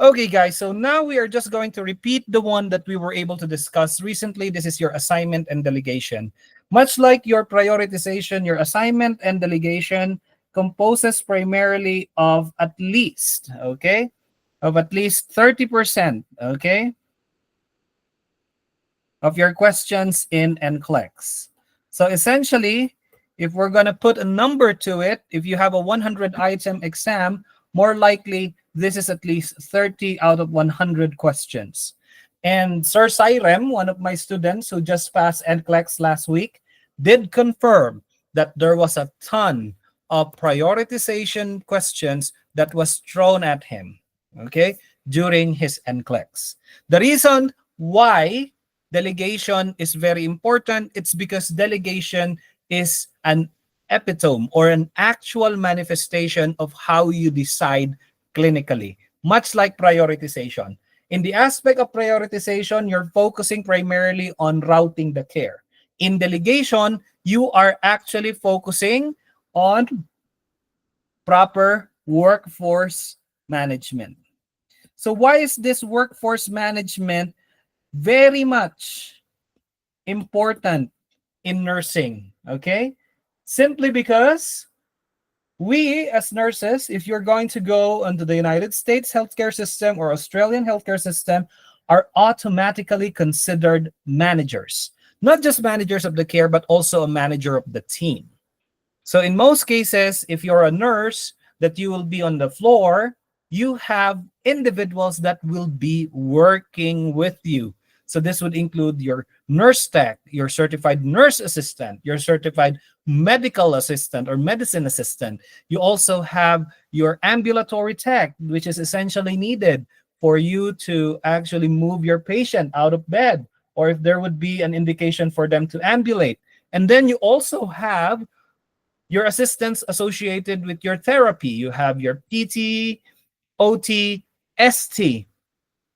Okay, guys, so now we are just going to repeat the one that we were able to discuss recently. This is your assignment and delegation. Much like your prioritization, your assignment and delegation composes primarily of at least, okay, of at least 30%, okay, of your questions in NCLEX. So essentially, if we're going to put a number to it, if you have a 100 item exam, more likely this is at least 30 out of 100 questions. And Sir Cyrem, one of my students who just passed NCLEX last week, did confirm that there was a ton of prioritization questions that was thrown at him, okay, during his NCLEX. The reason why delegation is very important, it's because delegation is an epitome or an actual manifestation of how you decide clinically, much like prioritization. In the aspect of prioritization, you're focusing primarily on routing the care. In delegation, you are actually focusing on proper workforce management. So why is this workforce management very much important in nursing? Okay, simply because we as nurses, if you're going to go into the United States healthcare system or Australian healthcare system, are automatically considered managers, not just managers of the care but also a manager of the team. So in most cases, if you're a nurse, that you will be on the floor, you have individuals that will be working with you. So this would include your nurse tech, your certified nurse assistant, your certified medical assistant or medicine assistant. You also have your ambulatory tech, which is essentially needed for you to actually move your patient out of bed, or if there would be an indication for them to ambulate. And then you also have your assistants associated with your therapy. You have your PT, OT, ST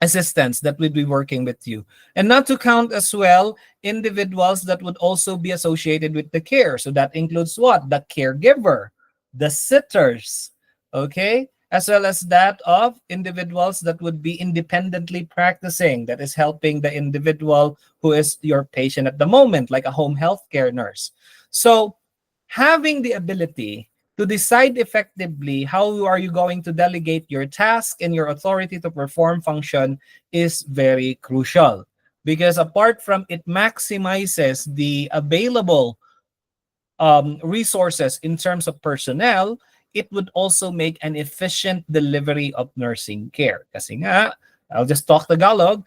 assistants that would be working with you. And not to count as well individuals that would also be associated with the care. So that includes what? The caregiver, the sitters, okay? As well as that of individuals that would be independently practicing, that is helping the individual who is your patient at the moment, like a home health care nurse. So having the ability to decide effectively how are you going to delegate your task and your authority to perform function is very crucial, because apart from it maximizes the available resources in terms of personnel, it would also make an efficient delivery of nursing care. Kasi nga, I'll just talk Tagalog.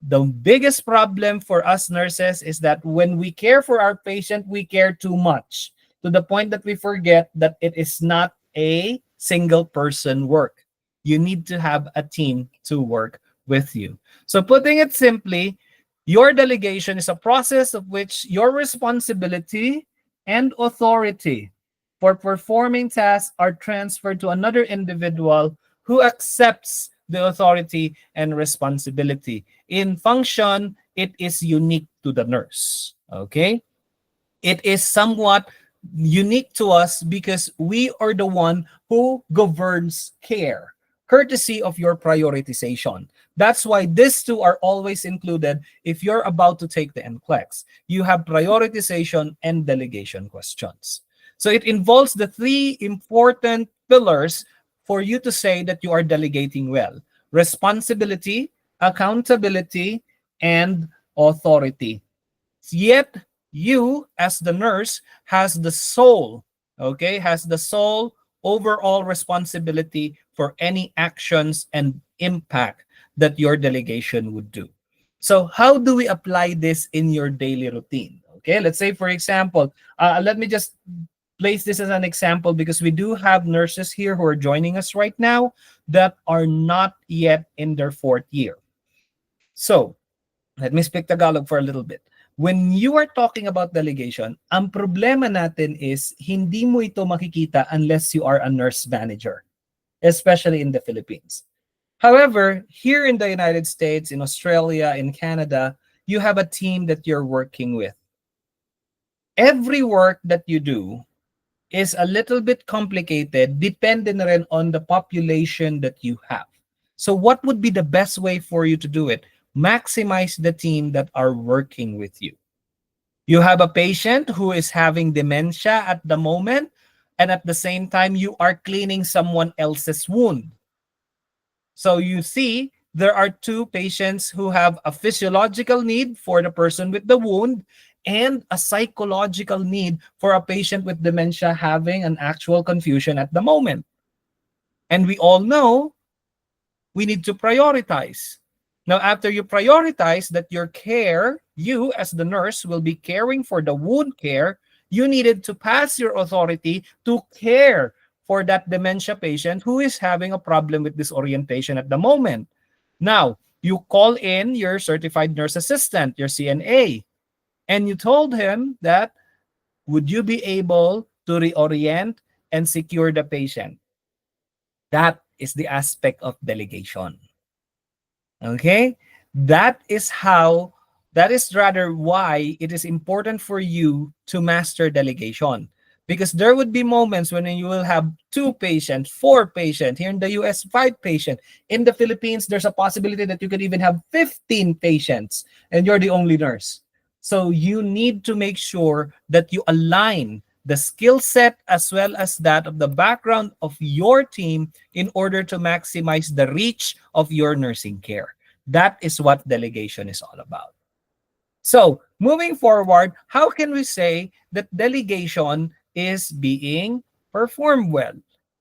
The biggest problem for us nurses is that when we care for our patient, we care too much, to the point that we forget that it is not a single person work. You need to have a team to work with you. So putting it simply, your delegation is a process of which your responsibility and authority for performing tasks are transferred to another individual who accepts the authority and responsibility. In function, it is unique to the nurse. Okay? It is somewhat unique to us because we are the one who governs care, courtesy of your prioritization. That's why these two are always included if you're about to take the NCLEX. You have prioritization and delegation questions. So it involves the three important pillars for you to say that you are delegating well: responsibility, accountability, and authority. Yet you as the nurse has the sole, okay, has the sole overall responsibility for any actions and impact that your delegation would do. So how do we apply this in your daily routine? Okay, let's say for example, let me just place this as an example, because we do have nurses here who are joining us right now that are not yet in their fourth year. So let me speak Tagalog for a little bit. When you are talking about delegation, ang problema natin is hindi mo ito makikita unless you are a nurse manager, especially in the Philippines. However, here in the United States, in Australia, in Canada, you have a team that you're working with. Every work that you do is a little bit complicated, depende na rin on the population that you have. So what would be the best way for you to do it? Maximize the team that are working with you. You have a patient who is having dementia at the moment, and at the same time, you are cleaning someone else's wound. So you see, there are two patients who have a physiological need for the person with the wound and a psychological need for a patient with dementia having an actual confusion at the moment. And we all know we need to prioritize. Now, after you prioritize that your care, you as the nurse will be caring for the wound care, you needed to pass your authority to care for that dementia patient who is having a problem with disorientation at the moment. Now, you call in your certified nurse assistant, your CNA, and you told him that would you be able to reorient and secure the patient? That is the aspect of delegation. Okay? That is how, that is rather why it is important for you to master delegation. Because there would be moments when you will have two patients, four patients, here in the US, five patients. In the Philippines, there's a possibility that you could even have 15 patients and you're the only nurse. So you need to make sure that you align the skill set as well as that of the background of your team in order to maximize the reach of your nursing care. That is what delegation is all about. So, moving forward, how can we say that delegation is being performed well?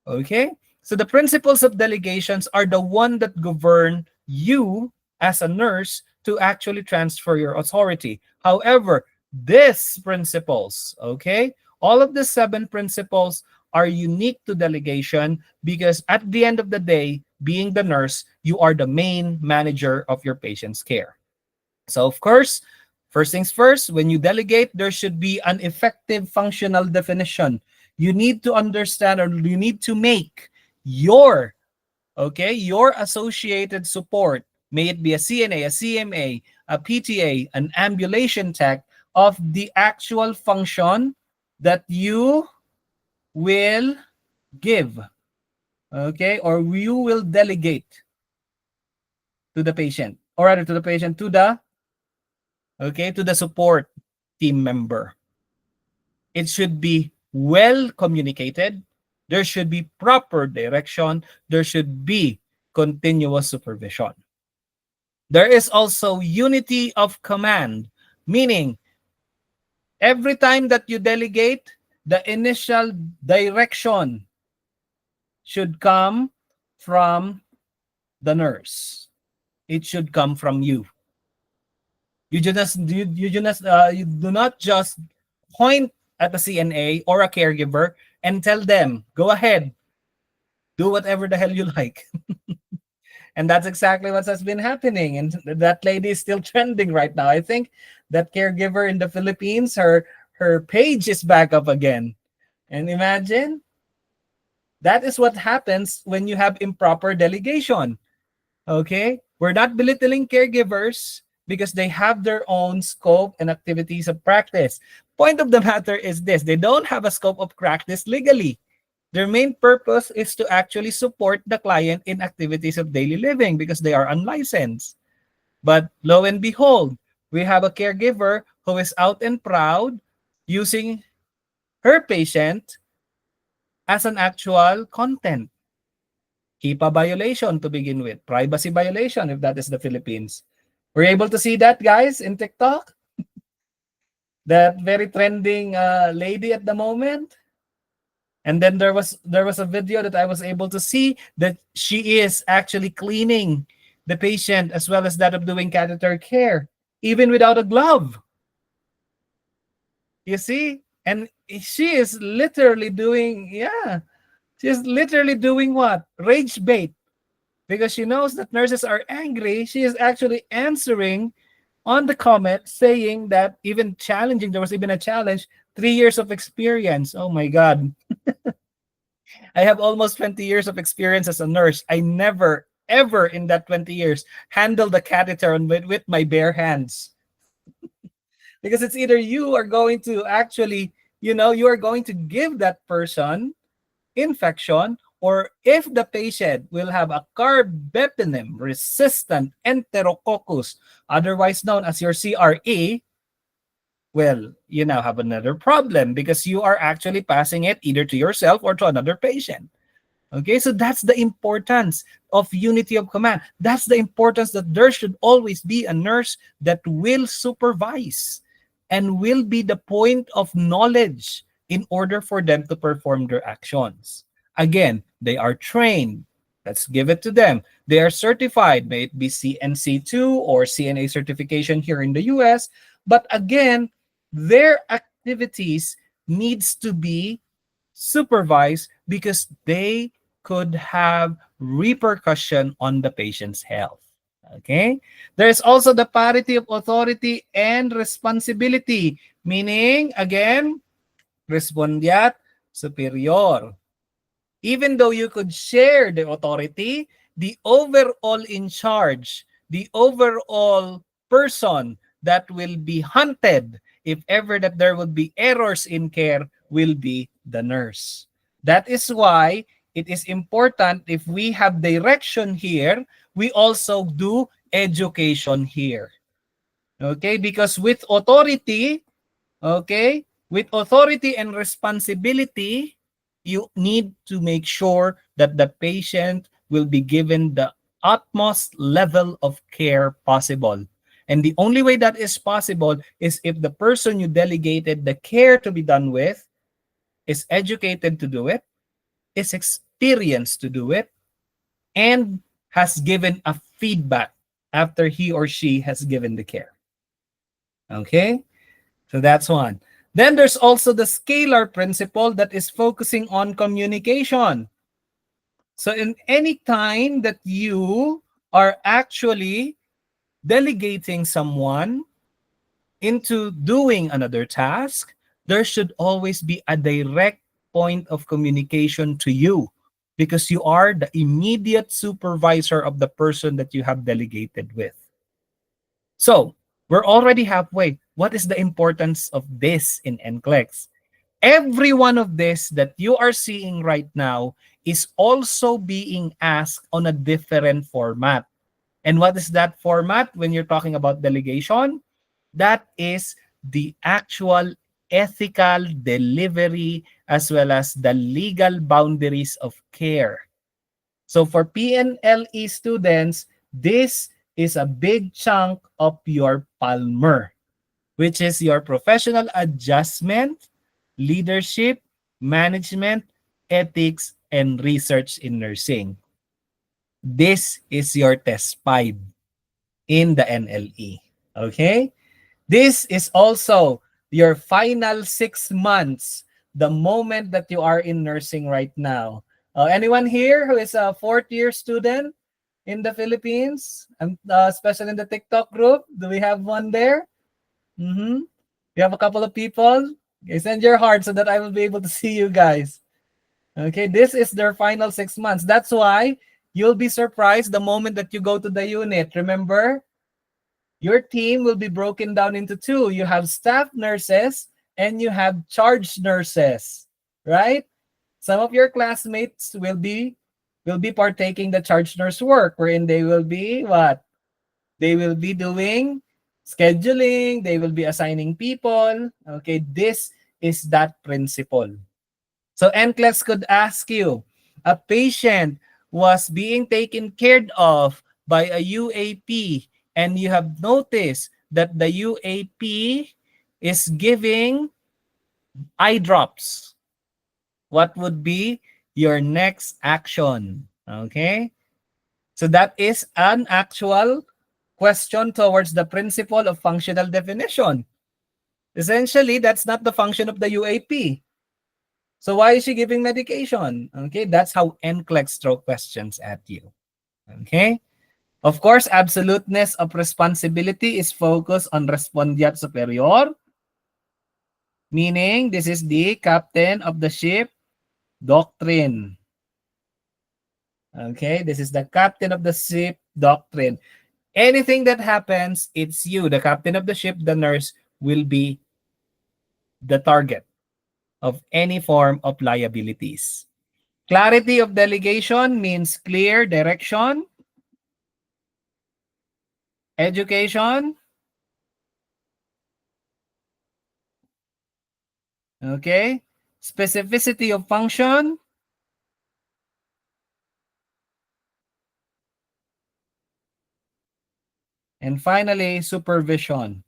Okay? So, the principles of delegations are the one that govern you as a nurse to actually transfer your authority. However, these principles, okay, all of the seven principles are unique to delegation because at the end of the day, being the nurse, you are the main manager of your patient's care. So, of course, first things first, when you delegate, there should be an effective functional definition. You need to understand or you need to make your, okay, your associated support, may it be a CNA, a CMA, a PTA, an ambulation tech, of the actual function that you will give, okay, or you will delegate to the patient, or rather to the patient, to the, okay, to the support team member. It should be well communicated. There should be proper direction. There should be continuous supervision. There is also unity of command, meaning every time that you delegate, the initial direction should come from the nurse. It should come from you. You do not just point at a CNA or a caregiver and tell them, go ahead, do whatever the hell you like. And that's exactly what has been happening. And that lady is still trending right now. I think that caregiver in the Philippines, her page is back up again. And imagine, that is what happens when you have improper delegation. Okay? We're not belittling caregivers because they have their own scope and activities of practice. Point of the matter is this: they don't have a scope of practice legally. Their main purpose is to actually support the client in activities of daily living because they are unlicensed. But lo and behold, we have a caregiver who is out and proud using her patient as an actual content. HIPAA violation to begin with, privacy violation if that is the Philippines. Were you able to see that, guys, in TikTok? That very trending lady at the moment. And then there was a video that I was able to see that she is actually cleaning the patient as well as that of doing catheter care, even without a glove. You see? And she is literally doing, yeah, she's literally doing what? Rage bait. Because she knows that nurses are angry, she is actually answering on the comment saying that, even challenging, there was even a challenge, 3 years of experience. Oh my God. I have almost 20 years of experience as a nurse. I never, ever in that 20 years handled the catheter with my bare hands. Because it's either you are going to actually, you are going to give that person infection, or if the patient will have a carbapenem-resistant enterococcus, otherwise known as your CRE, well, you now have another problem because you are actually passing it either to yourself or to another patient. Okay, so that's the importance of unity of command. That's the importance that there should always be a nurse that will supervise and will be the point of knowledge in order for them to perform their actions. Again, they are trained. Let's give it to them. They are certified, may it be CNC2 or CNA certification here in the US. But again, their activities needs to be supervised because they could have repercussion on the patient's health. Okay? There's also the parity of authority and responsibility, meaning, again, respondeat superior. Even though you could share the authority, the overall in charge, the overall person that will be hunted if ever that there would be errors in care will be the nurse. That is why it is important if we have direction here, we also do education here. Okay? Because with authority, okay, with authority and responsibility, you need to make sure that the patient will be given the utmost level of care possible. And the only way that is possible is if the person you delegated the care to be done with is educated to do it, is experienced to do it, and has given a feedback after he or she has given the care. Okay? So that's one. Then there's also the scalar principle that is focusing on communication. So in any time that you are actually delegating someone into doing another task, there should always be a direct point of communication to you because you are the immediate supervisor of the person that you have delegated with. So we're already halfway. What is the importance of this in NCLEX? Every one of this that you are seeing right now is also being asked on a different format. And what is that format when you're talking about delegation? That is the actual ethical delivery as well as the legal boundaries of care. So for PNLE students, this is a big chunk of your Palmer, which is your professional adjustment, leadership, management, ethics, and research in nursing. This is your test 5 in the NLE. Okay? This is also your final 6 months, the moment that you are in nursing right now. Anyone here who is a fourth-year student in the Philippines, especially in the TikTok group? Do we have one there? Mm-hmm. You have a couple of people? Okay, send your heart so that I will be able to see you guys. Okay, this is their final 6 months. That's why you'll be surprised the moment that you go to the unit. Remember, your team will be broken down into two. You have staff nurses and you have charge nurses, right? Some of your classmates will be partaking the charge nurse work, wherein they will be what? They will be doing scheduling, they will be assigning people. Okay, this is that principle. So NCLEX could ask you, a patient was being taken care of by a UAP and you have noticed that the UAP is giving eye drops. What would be your next action? Okay? So that is an actual question towards the principle of functional definition. Essentially, that's not the function of the UAP. So why is she giving medication? Okay, that's how NCLEX throw questions at you. Okay? Of course, absoluteness of responsibility is focused on respondeat superior, meaning this is the captain of the ship doctrine. Okay, this is the captain of the ship doctrine. Anything that happens, it's you, the captain of the ship, the nurse, will be the target of any form of liabilities. Clarity of delegation means clear direction. Education. Okay. Specificity of function. And finally, supervision.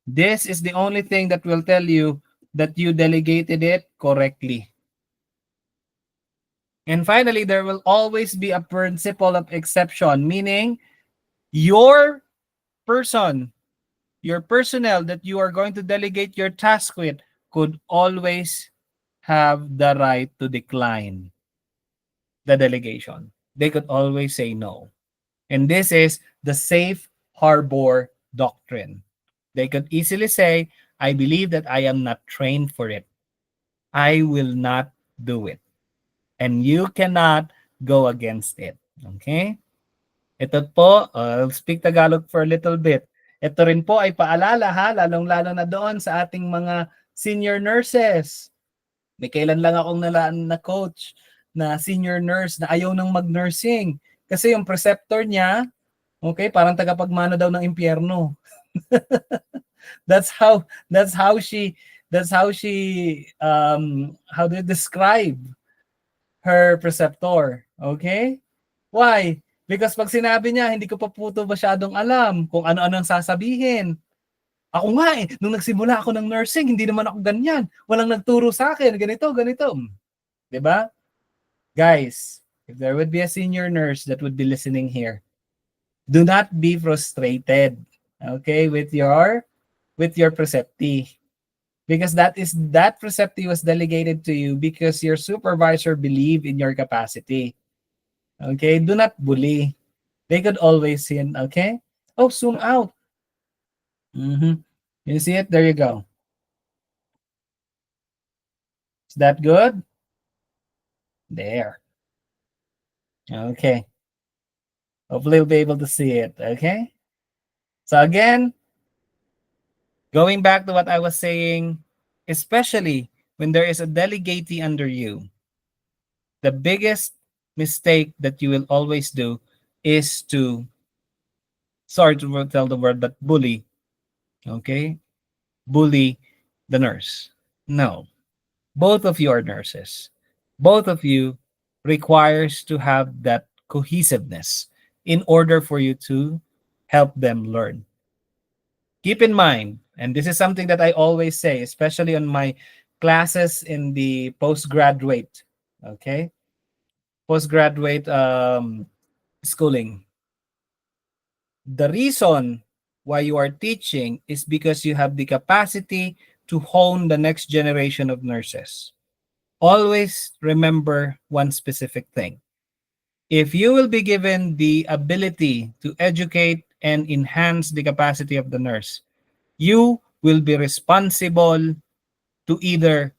This is the only thing that will tell you that you delegated it correctly. And finally, there will always be a principle of exception, meaning your person, your personnel that you are going to delegate your task with could always have the right to decline the delegation. They could always say no. And this is the safe harbor doctrine. They could easily say, I believe that I am not trained for it. I will not do it. And you cannot go against it. Okay? Ito po, I'll speak Tagalog for a little bit. Ito rin po ay paalala ha, lalong-lalo na doon sa ating mga senior nurses. May kailan lang akong nalaan na coach na senior nurse na ayaw nang mag-nursing. Kasi yung preceptor niya, okay, parang tagapagmana daw ng impyerno. That's how she how do you describe her preceptor, okay? Why? Because pag sinabi niya, hindi ko pa puto masyadong alam kung ano-ano ang sasabihin. Ako nga nung nagsimula ako ng nursing, hindi naman ako ganyan. Walang nagturo sa akin, ganito, ganito. 'Di ba? Guys, if there would be a senior nurse that would be listening here, do not be frustrated, okay, with your preceptee. Because that preceptee was delegated to you because your supervisor believed in your capacity. Okay, do not bully. They could always sin, okay? Oh, zoom out. You see it? There you go. Is that good? There. Okay. Hopefully you'll be able to see it, okay? So again, going back to what I was saying, especially when there is a delegatee under you, the biggest mistake that you will always do is to, sorry to tell the word, but bully, okay? Bully the nurse. No. Both of you are nurses. Both of you requires to have that cohesiveness in order for you to help them learn. Keep in mind, and this is something that I always say, especially on my classes in the postgraduate, okay? Postgraduate schooling. The reason why you are teaching is because you have the capacity to hone the next generation of nurses. Always remember one specific thing. If you will be given the ability to educate and enhance the capacity of the nurse, you will be responsible to either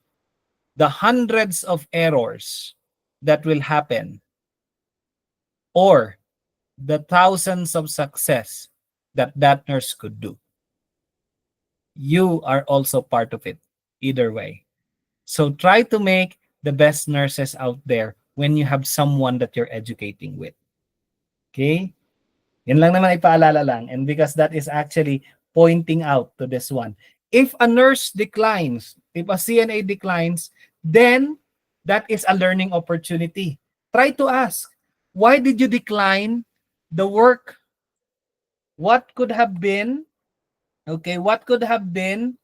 the hundreds of errors that will happen or the thousands of success that that nurse could do. You are also part of it, either way. So try to make the best nurses out there when you have someone that you're educating with. Okay? Yan lang naman ipaalala lang. And because that is actually pointing out to this one. If a nurse declines, if a CNA declines, then that is a learning opportunity. Try to ask, why did you decline the work? What could have been, okay, what could have been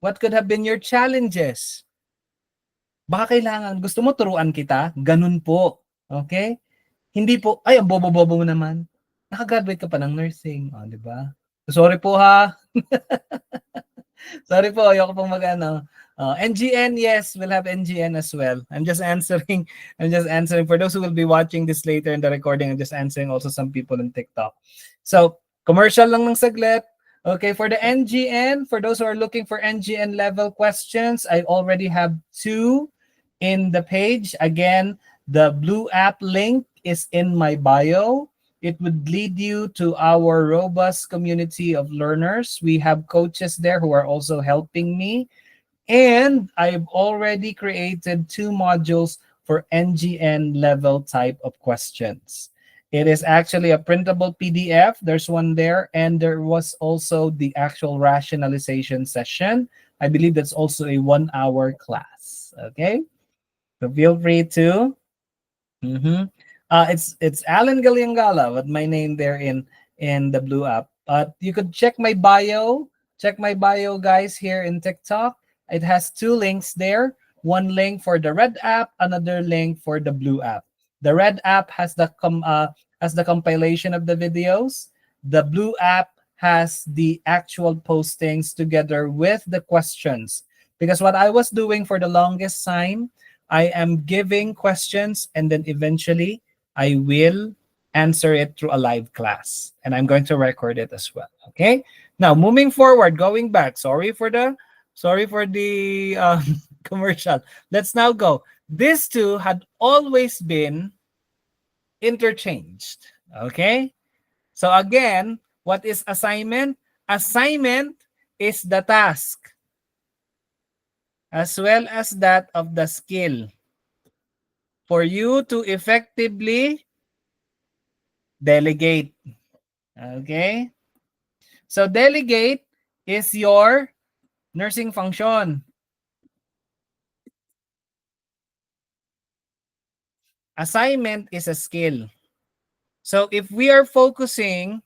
your challenges? Baka kailangan, gusto mo turuan kita? Ganun po. Okay? Hindi po, ay, ang bobo-bobo mo naman. Nakagraduate ka pa ng nursing. O, di ba? Sorry po ha. Sorry po, ayoko pong mag-ano. NGN, yes, we'll have NGN as well. I'm just answering for those who will be watching this later in the recording. I'm just answering also some people on TikTok. So, commercial lang ng saglit. Okay, for the NGN, for those who are looking for NGN level questions, I already have 2 in the page. Again, the blue app link is in my bio. It would lead you to our robust community of learners. We have coaches there who are also helping me. And I've already created 2 modules for NGN level type of questions. It is actually a printable PDF. There's one there, and there was also the actual rationalization session. I believe that's also a 1-hour class. Okay, so feel free to. Mhm. It's Alan Galiangala with my name there in the blue app. But you could check my bio. Check my bio, guys, here in TikTok. It has two links there. One link for the red app, another link for the blue app. The red app has the compilation of the videos. The blue app has the actual postings together with the questions. Because what I was doing for the longest time, I am giving questions and then eventually I will answer it through a live class and I'm going to record it as well. Okay. Now moving forward, going back. Sorry for the commercial. Let's now go. These two had always been interchanged. Okay. So again, what is assignment? Assignment is the task as well as that of the skill for you to effectively delegate. Okay? So delegate is your nursing function. Assignment is a skill. So if we are focusing,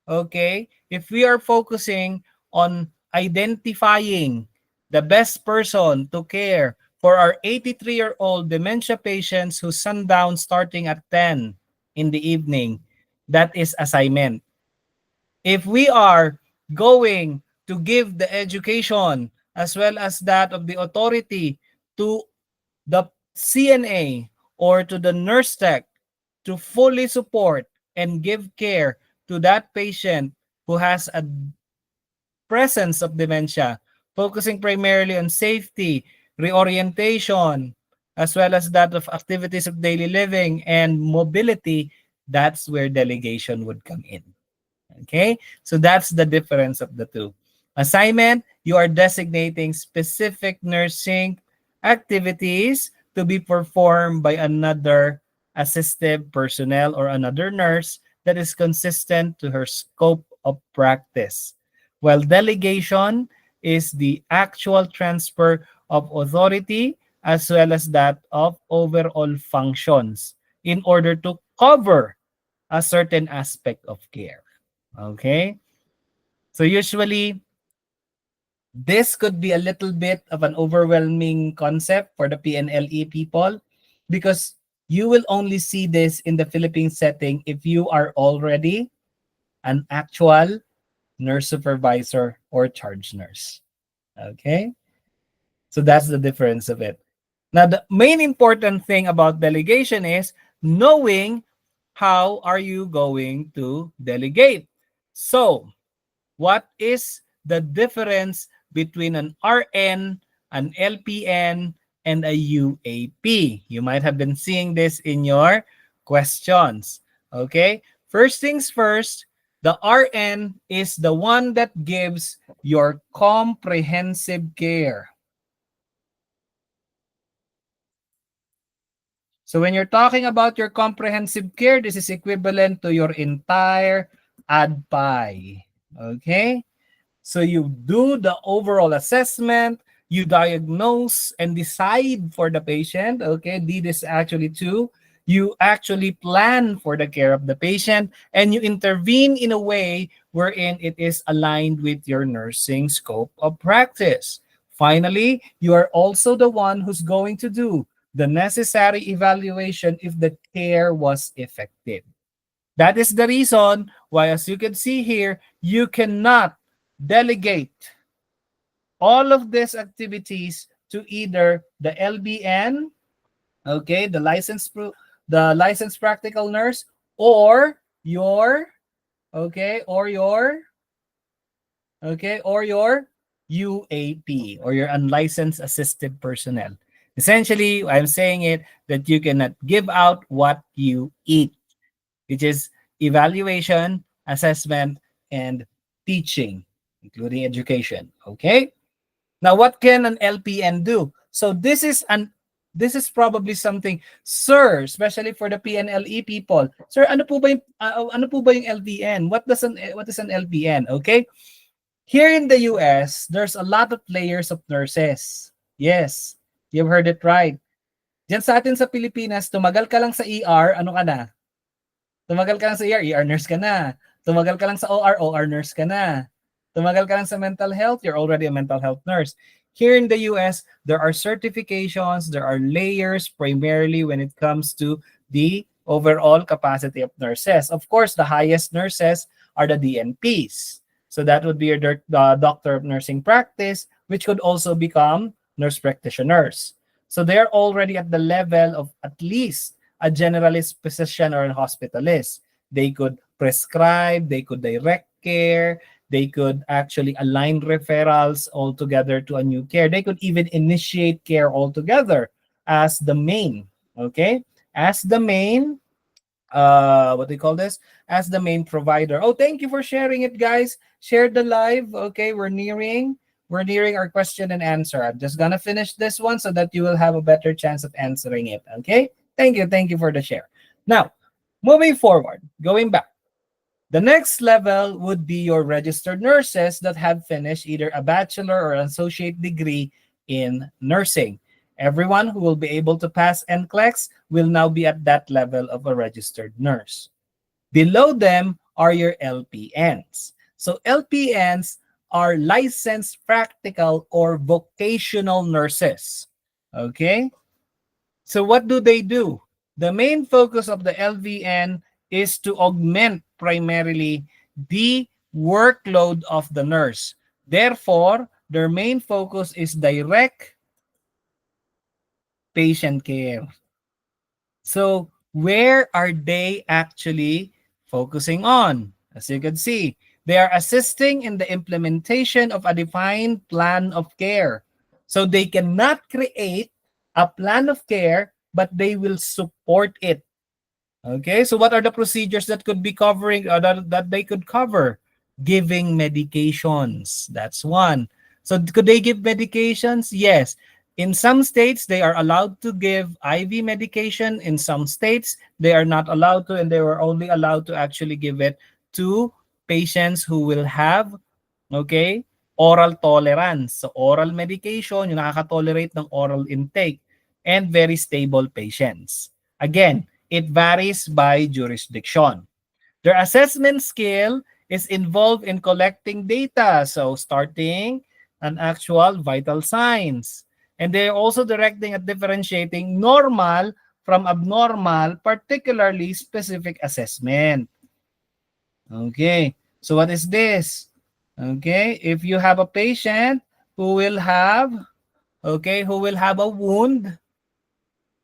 okay, if we are focusing on identifying the best person to care for our 83-year-old dementia patients who sundown starting at 10 in the evening, that is assignment. If we are going to give the education as well as that of the authority to the CNA or to the nurse tech to fully support and give care to that patient who has a presence of dementia, focusing primarily on safety, reorientation, as well as that of activities of daily living and mobility, that's where delegation would come in. Okay, so that's the difference of the two. Assignment, you are designating specific nursing activities to be performed by another assistive personnel or another nurse that is consistent to her scope of practice. While delegation is the actual transfer of authority as well as that of overall functions in order to cover a certain aspect of care. Okay. So usually this could be a little bit of an overwhelming concept for the PNLE people because you will only see this in the Philippine setting if you are already an actual nurse supervisor or charge nurse. Okay. So that's the difference of it. Now, the main important thing about delegation is knowing how are you going to delegate. So, what is the difference between an RN, an LPN, and a UAP? You might have been seeing this in your questions. Okay, first things first, the RN is the one that gives your comprehensive care. So when you're talking about your comprehensive care, this is equivalent to your entire ADPI. Okay? So you do the overall assessment, you diagnose and decide for the patient. Okay, D is actually two. You actually plan for the care of the patient and you intervene in a way wherein it is aligned with your nursing scope of practice. Finally, you are also the one who's going to do the necessary evaluation if the care was effective. That is the reason why, as you can see here, you cannot delegate all of these activities to either the LBN, okay, the licensed practical nurse, or your, okay, or your UAP or your unlicensed assisted personnel. Essentially, I'm saying it that you cannot give out what you eat, which is evaluation, assessment, and teaching, including education. Okay. Now, what can an LPN do? So this is an This is probably something, sir, especially for the PNLE people. Sir, ano po ba yung LVN? What is an LVN? Okay? Here in the US, there's a lot of layers of nurses. Yes, you've heard it right. Diyan sa atin sa Pilipinas, tumagal ka lang sa ER, ano ka na? Tumagal ka lang sa ER nurse ka na. Tumagal ka lang sa OR nurse ka na. Tumagal ka lang sa mental health, you're already a mental health nurse. Here in the US, there are certifications, there are layers, primarily when it comes to the overall capacity of nurses. Of course, the highest nurses are the DNPs. So that would be your doctor of nursing practice, which could also become nurse practitioners. So they're already at the level of at least a generalist physician or a hospitalist. They could prescribe, they could direct care, they could actually align referrals altogether to a new care. They could even initiate care altogether as the main, okay? As the main, what do you call this? As the main provider. Oh, thank you for sharing it, guys. Share the live. Okay, we're nearing our question and answer. I'm just gonna finish this one so that you will have a better chance of answering it. Okay, thank you for the share. Now, moving forward, going back. The next level would be your registered nurses that have finished either a bachelor or associate degree in nursing. Everyone who will be able to pass NCLEX will now be at that level of a registered nurse. Below them are your LPNs. So LPNs are licensed practical or vocational nurses. Okay? So what do they do? The main focus of the LVN is to augment primarily the workload of the nurse. Therefore, their main focus is direct patient care. So where are they actually focusing on? As you can see, they are assisting in the implementation of a defined plan of care. So they cannot create a plan of care, but they will support it. Okay, so what are the procedures that could be covering, that they could cover? Giving medications. That's one. So could they give medications? Yes. In some states, they are allowed to give IV medication. In some states, they are not allowed to, and they were only allowed to actually give it to patients who will have, okay, oral tolerance. So oral medication, yung nakaka-tolerate ng oral intake, and very stable patients. Again, it varies by jurisdiction. Their assessment skill is involved in collecting data, so starting an actual vital signs. And they're also directing at differentiating normal from abnormal, particularly specific assessment. Okay, so what is this? Okay, if you have a patient who will have, who will have a wound,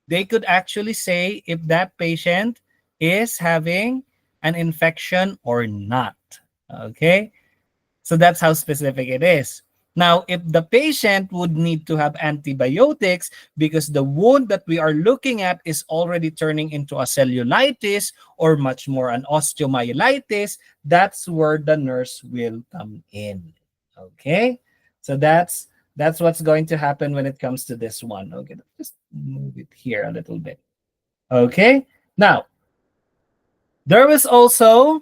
they could actually say if that patient is having an infection or not. Okay, so that's how specific it is. Now, if the patient would need to have antibiotics because the wound that we are looking at is already turning into a cellulitis or much more an osteomyelitis, that's where the nurse will come in. Okay, so that's what's going to happen when it comes to this one. Okay, just move it here a little bit. Okay, now there was also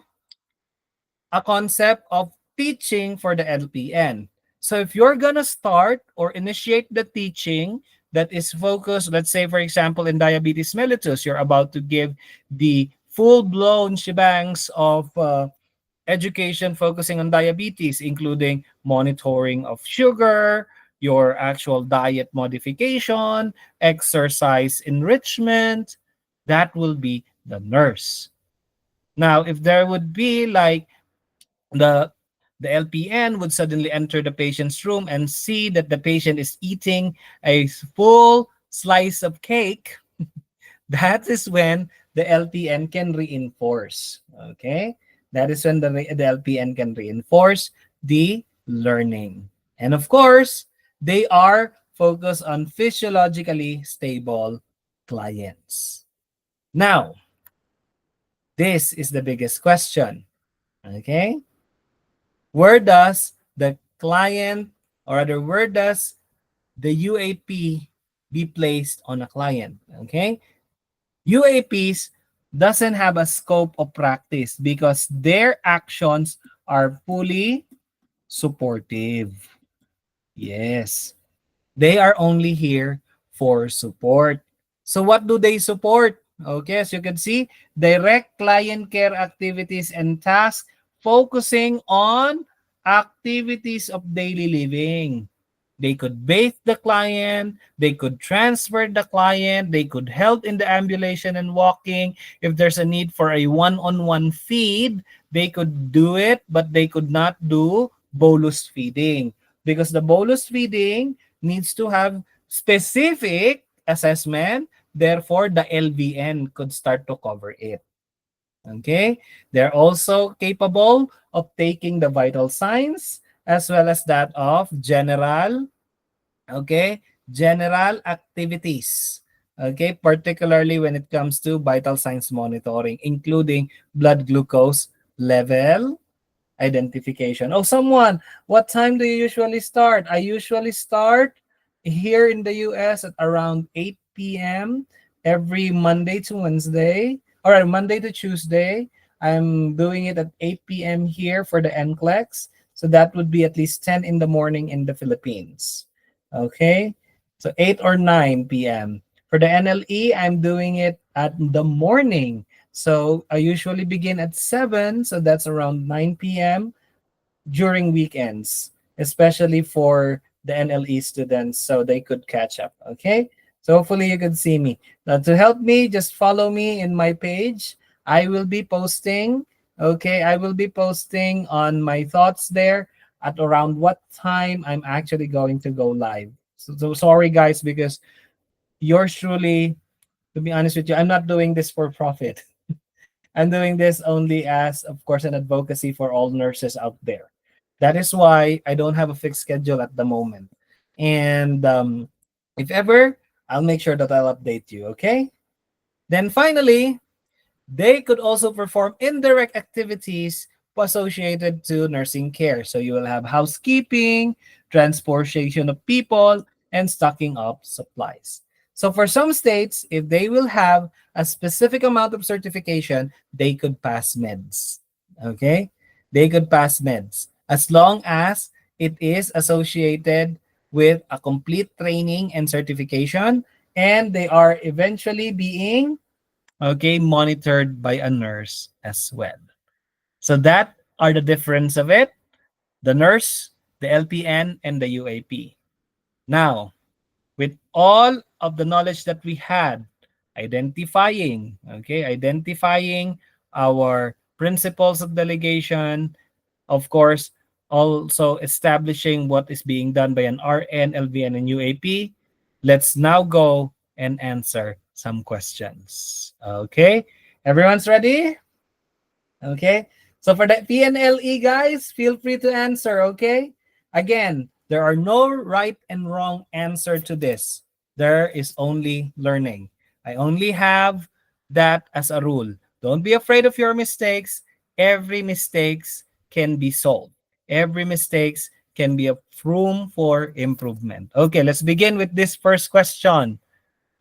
a concept of teaching for the LPN. So if you're gonna start or initiate the teaching that is focused, let's say for example in diabetes mellitus, you're about to give the full-blown shebangs of education focusing on diabetes, including monitoring of sugar, your actual diet modification, exercise enrichment, that will be the nurse. Now, if there would be like the LPN would suddenly enter the patient's room and see that the patient is eating a full slice of cake, that is when the LPN can reinforce. Okay? That is when the LPN can reinforce the learning. And of course, they are focused on physiologically stable clients. Now, this is the biggest question. Okay? Where does the client, or rather, where does the UAP be placed on a client. Okay? UAPs doesn't have a scope of practice because their actions are fully supportive. Yes. They are only here for support. So what do they support? Okay, as you can see, direct client care activities and tasks focusing on activities of daily living. They could bathe the client, they could transfer the client, they could help in the ambulation and walking. If there's a need for a one-on-one feed, they could do it, but they could not do bolus feeding because the bolus feeding needs to have specific assessment. Therefore, the LVN could start to cover it. Okay? They're also capable of taking the vital signs as well as that of general, okay, general activities. Okay, particularly when it comes to vital signs monitoring, including blood glucose level, identification. Oh, someone, what time do you usually start? I usually start here in the US at around 8 p.m. every Monday to Wednesday. All right, Monday to Tuesday. I'm doing it at 8 p.m. here for the NCLEX. So that would be at least 10 in the morning in the Philippines. Okay, so 8 or 9 p.m. For the NLE, I'm doing it at the morning. So I usually begin at 7, so that's around 9 p.m. during weekends, especially for the NLE students so they could catch up, okay? So hopefully you can see me. Now to help me, just follow me in my page. I will be posting, okay? I will be posting on my thoughts there at around what time I'm actually going to go live. So sorry guys because yours truly, to be honest with you, I'm not doing this for profit. I'm doing this only as, of course, an advocacy for all nurses out there. That is why I don't have a fixed schedule at the moment. And if ever, I'll make sure that I'll update you, okay? Then finally, they could also perform indirect activities associated to nursing care. So you will have housekeeping, transportation of people, and stocking up supplies. So for some states, if they will have a specific amount of certification, they could pass meds. Okay? They could pass meds as long as it is associated with a complete training and certification, and they are eventually being, okay, monitored by a nurse as well. So that are the difference of it, the nurse, the LPN, and the UAP. Now, with all of the knowledge that we had, identifying, okay, identifying our principles of delegation, of course, also establishing what is being done by an RN, LVN, and UAP, let's now go and answer some questions. Okay, everyone's ready? Okay, so for the PNLE guys, feel free to answer. Okay, again, there are no right and wrong answer to this. There is only learning. I only have that as a rule. Don't be afraid of your mistakes. Every mistakes can be solved. Every mistakes can be a room for improvement. Okay, let's begin with this first question.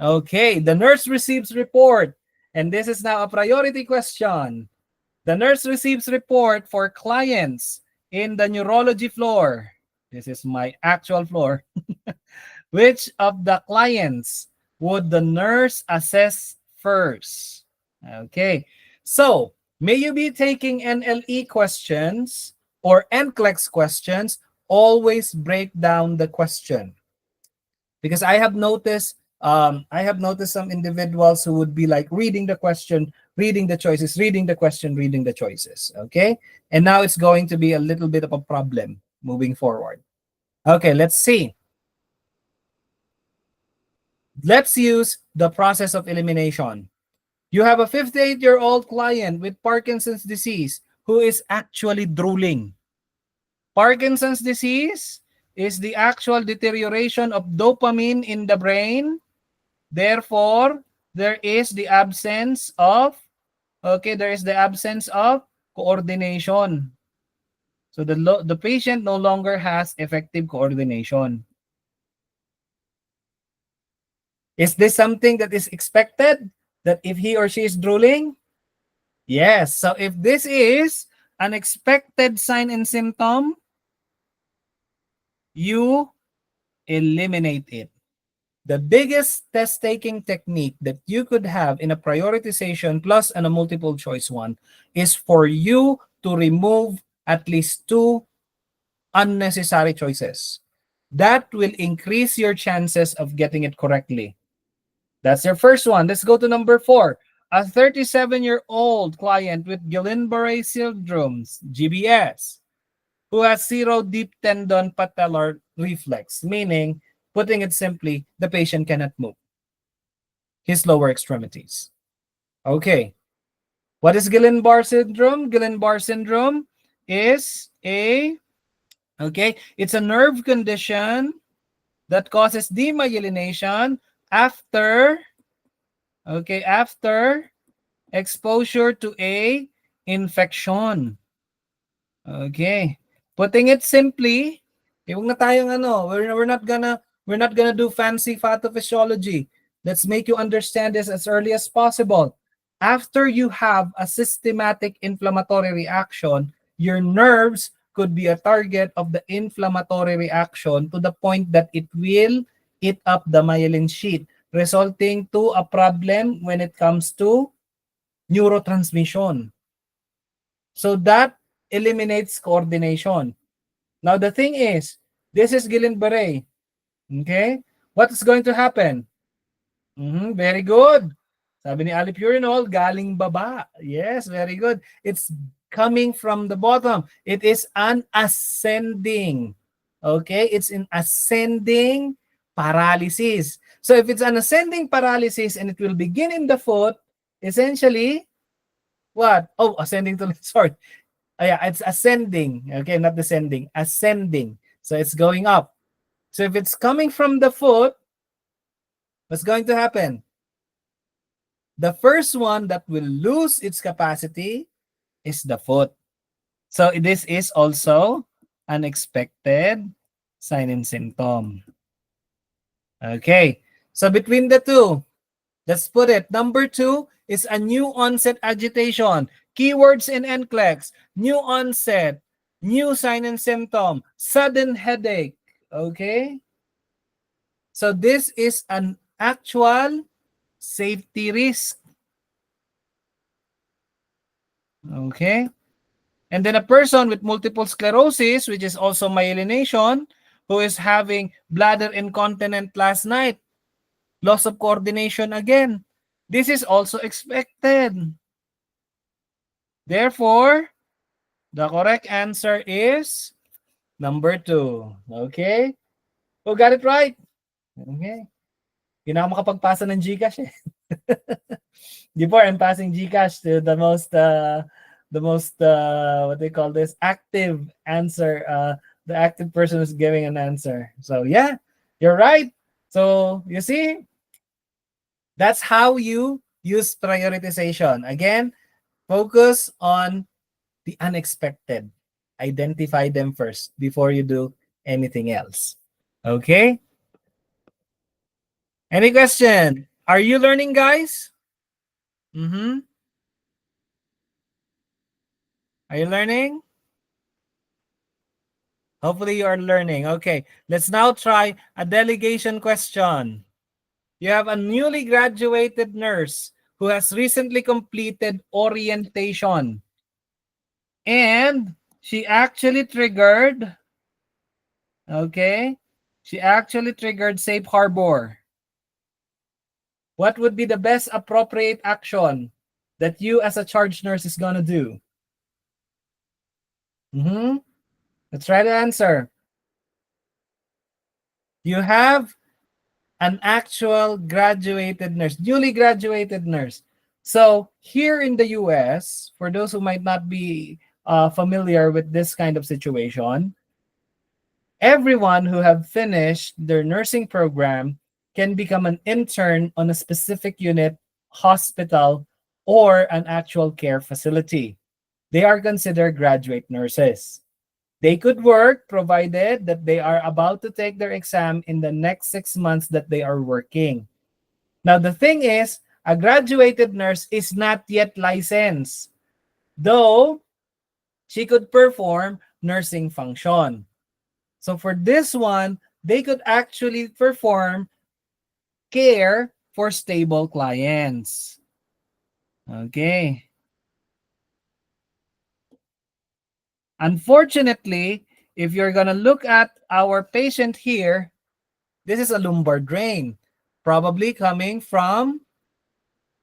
Okay, the nurse receives report, and this is now a priority question. The nurse receives report for clients in the neurology floor. This is my actual floor. Which of the clients would the nurse assess first? Okay. So, may you be taking NLE questions or NCLEX questions, always break down the question. Because I have noticed some individuals who would be like reading the question, reading the choices, reading the question, reading the choices. Okay, and now it's going to be a little bit of a problem moving forward. Okay, let's see. Let's use the process of elimination. You have a 58-year-old client with Parkinson's disease who is actually drooling. Parkinson's disease is the actual deterioration of dopamine in the brain. Therefore, there is the absence of, okay, there is the absence of coordination. So the patient no longer has effective coordination. Is this something that is expected? That if he or she is drooling? Yes. So if this is an expected sign and symptom, you eliminate it. The biggest test taking technique that you could have in a prioritization plus and a multiple choice one is for you to remove at least 2 unnecessary choices. That will increase your chances of getting it correctly. That's your first one. Let's go to number 4. A 37-year-old client with Guillain-Barré syndrome, GBS, who has zero deep tendon patellar reflex, meaning, putting it simply, the patient cannot move his lower extremities. Okay. What is Guillain-Barré syndrome? Guillain-Barré syndrome is it's a nerve condition that causes demyelination after exposure to a infection. Okay. Putting it simply, huwag na tayong we're not gonna do fancy pathophysiology. Let's make you understand this as early as possible. After you have a systematic inflammatory reaction, your nerves could be a target of the inflammatory reaction to the point that it will eat up the myelin sheath, resulting to a problem when it comes to neurotransmission. So that eliminates coordination. Now the thing is, this is Guillain-Barré. Okay? What is going to happen? Very good. Sabi ni Allopurinol, galing baba. Yes, very good. It's coming from the bottom. It is an ascending. Okay? It's an ascending paralysis. So if it's an ascending paralysis and it will begin in the foot, essentially, what? Oh, ascending to, sorry. Yeah, it's ascending. Okay, not descending. Ascending. So it's going up. So if it's coming from the foot, what's going to happen? The first one that will lose its capacity is the foot. So this is also an expected sign and symptom. Okay. So between the two, let's put it. Number 2 is a new onset agitation. Keywords in NCLEX. New onset, new sign and symptom, sudden headache. Okay? So this is an actual safety risk. Okay? And then a person with multiple sclerosis, which is also myelination, who is having bladder incontinent last night, loss of coordination again. This is also expected. Therefore, the correct answer is number 2. Okay? Who got it right? Okay. Hindi na ako makapagpasa ng GCash eh. Before, I'm passing GCash to the most what they call this, active answer. The active person is giving an answer. So yeah, you're right. So you see, that's how you use prioritization. Again, focus on the unexpected. Identify them first before you do anything else. Okay? Any question? Are you learning, guys? Are you learning? Hopefully you are learning. Okay, let's now try a delegation question. You have a newly graduated nurse who has recently completed orientation. And she actually triggered, Safe Harbor. What would be the best appropriate action that you as a charge nurse is gonna do? Let's try to answer. You have an actual graduated nurse, newly graduated nurse. So here in the US, for those who might not be familiar with this kind of situation, everyone who have finished their nursing program can become an intern on a specific unit, hospital, or an actual care facility. They are considered graduate nurses. They could work provided that they are about to take their exam in the next 6 months that they are working. Now, the thing is, a graduated nurse is not yet licensed, though she could perform nursing function. So for this one, they could actually perform care for stable clients. Okay. Unfortunately, if you're going to look at our patient here, this is a lumbar drain, probably coming from,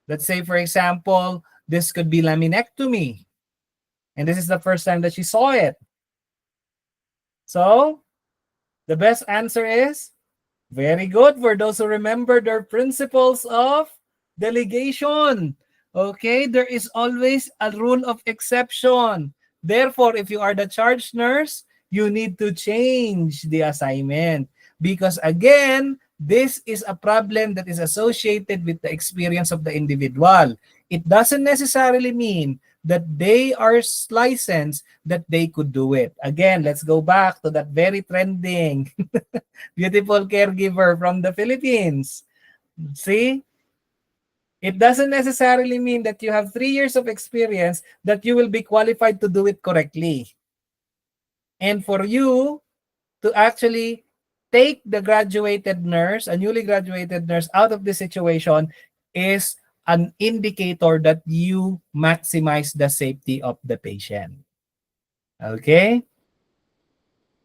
let's say, for example, this could be laminectomy. And this is the first time that she saw it. So the best answer is very good for those who remember their principles of delegation. Okay, there is always a rule of exception. Therefore, if you are the charge nurse, you need to change the assignment. Because again, this is a problem that is associated with the experience of the individual. It doesn't necessarily mean that they are licensed, that they could do it. Again, let's go back to that very trending beautiful caregiver from the Philippines. See? It doesn't necessarily mean that you have 3 years of experience that you will be qualified to do it correctly. And for you to actually take the graduated nurse, a newly graduated nurse, out of the situation is an indicator that you maximize the safety of the patient. Okay?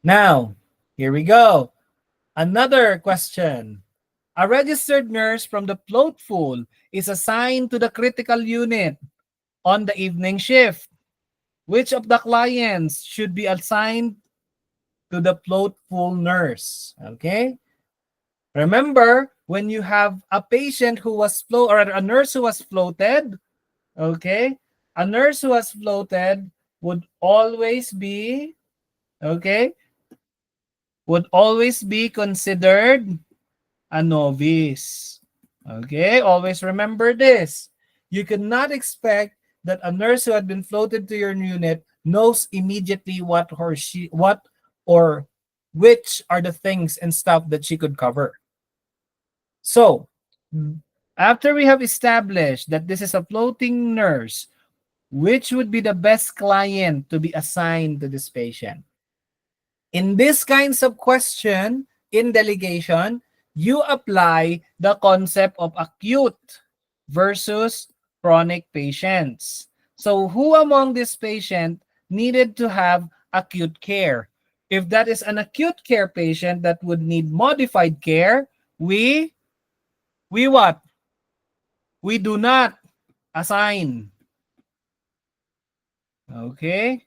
Now, here we go. Another question. A registered nurse from the float pool is assigned to the critical unit on the evening shift. Which of the clients should be assigned to the float pool nurse? Okay? Remember, when you have a patient who was floated, or a nurse who was floated, okay, a nurse who was floated would always be, okay, would always be considered a novice. Okay, always remember this. You cannot expect that a nurse who had been floated to your unit knows immediately what or which are the things and stuff that she could cover. So, after we have established that this is a floating nurse, which would be the best client to be assigned to this patient? In these kinds of question, in delegation, you apply the concept of acute versus chronic patients. So who among this patient needed to have acute care? If that is an acute care patient that would need modified care, we what? We do not assign. Okay?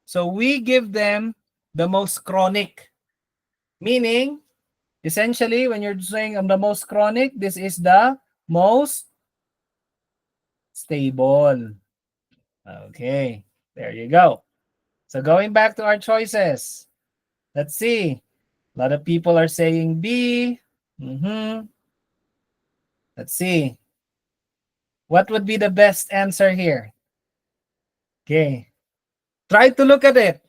So we give them the most chronic. Meaning, essentially, when you're saying I'm the most chronic, this is the most stable. Okay, there you go. So going back to our choices, let's see. A lot of people are saying B. Let's see. What would be the best answer here? Okay. Try to look at it.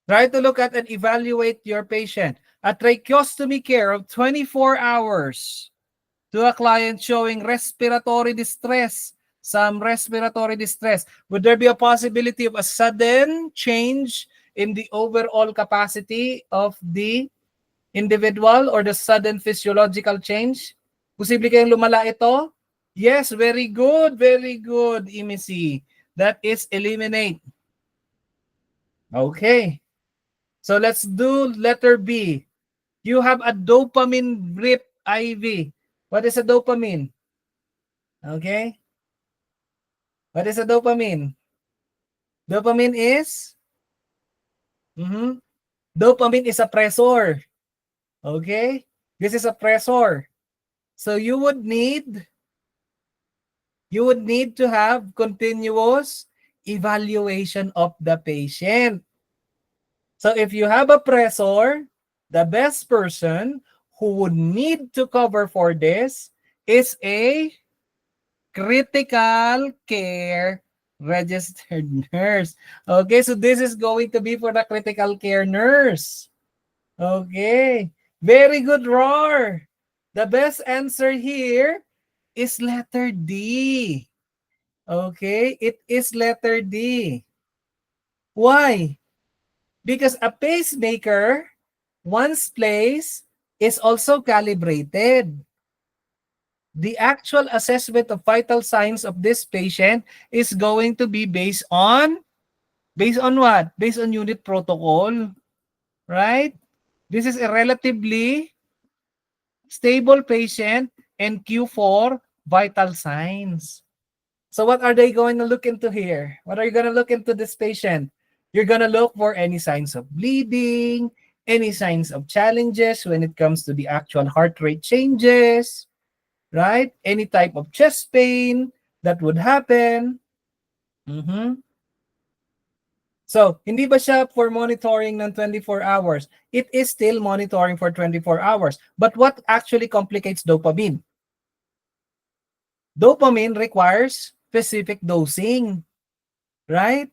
Try to look at and evaluate your patient. A tracheostomy care of 24 hours to a client showing respiratory distress, some respiratory distress. Would there be a possibility of a sudden change in the overall capacity of the individual or the sudden physiological change? Posible kayang lumala ito? Yes, very good, Imisi. That is eliminate. Okay. So let's do letter B. You have a dopamine drip IV. What is a dopamine? Okay. What is a dopamine? Dopamine is? Dopamine is a pressor. Okay. This is a pressor. So you would need to have continuous evaluation of the patient. So if you have a pressor, the best person who would need to cover for this is a critical care registered nurse. Okay, so this is going to be for the critical care nurse. Okay, very good, Roar. The best answer here is letter D. Okay, it is letter D. Why? Because a pacemaker, once placed, is also calibrated. The actual assessment of vital signs of this patient is going to be based on what? Based on unit protocol, right? This is a relatively stable patient and Q4 vital signs. So what are they going to look into here? What are you going to look into this patient? You're going to look for any signs of bleeding, any signs of challenges when it comes to the actual heart rate changes, right? Any type of chest pain that would happen. Mhm. So, hindi ba siya for monitoring ng 24 hours? It is still monitoring for 24 hours. But what actually complicates dopamine? Dopamine requires specific dosing, right?